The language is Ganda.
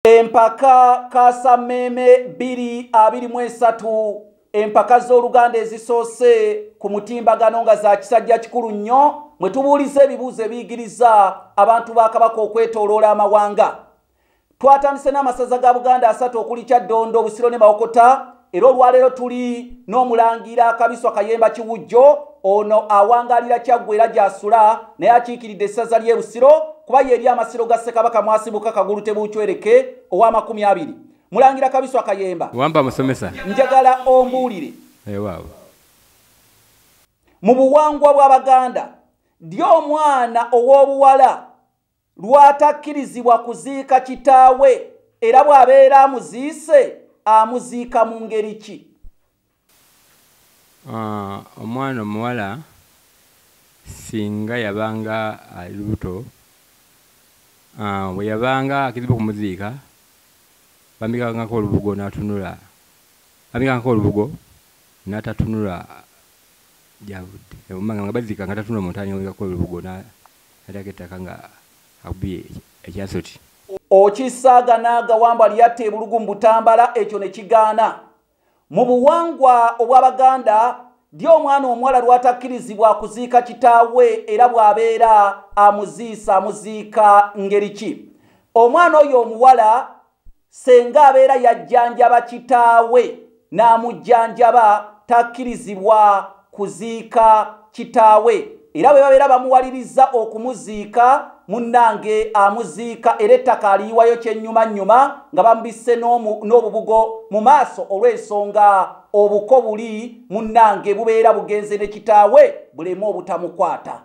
Empaka Kasameme 2023 empaka z'Oluganda ezisoose ku mutimbagano nga za kisajja kikulu nnyo mwe tubuuliza ebibuuzo ebiyigiriza abantu ba Kabaka okwetooloola amawanga. Twatandise n'amasaza ga Buganda asatu okuli Kyaddondo, Busiro ne Mawokota, era olwaleero tuli n'omulangira Kabiswa Kayemba Kiwujjo, ono awangalira Kyaggwera gy'asula naye akiikiridde essaza ly'e Busiro kuba yeri amasiro ga Ssekabaka Mwasibuka Kagulu Tebuukywereke owa20. Mulangira Kabiswa Kayemba. Wamba musomesa. Njagala ombuulire. Waaw. Mu buwangwa bw'Abaganda, ddi omwana ow'obuwala lwatakkirizibwa kuziika kitaawe era bw'abeera amuziise amuziika mu ngeri ki? Omwana omuwala singa yabanga ali lubuto, bwe yabanga akizibwa kumuziika bamikangako olubugo n'atunula, bamikangako olubugo n'atatunula gyavudde. Omanga nga baziika nga tatunula mu ntaani bamikangako olubugo n'ateeka ettaka nga akubye ekyasoti. Okisaaganaaga Wambwa lyatta ebulugu mu Butambala, ekyo ne kigaana. Mu buwangwa obw'Abaganda, ddi omwana omuwala lwatakkirizibwa kuziika kitaawe era bw'abeera amuziisa amuziika ngeri ki? Omwana oyo omuwala senga abeera yajjanjaba kitaawe n'amujjanjaba takkirizibwa kuziika kitaawe, era bwe babeera bamuwaliriza okumuziika munnange amuziika era ettaka aliyiwayo kyennyuma nga bamubisse n'obubugo mu maaso olw'ensonga obuko buli munnange bubeera bugenze ne kitaawe buleme obutamukwata.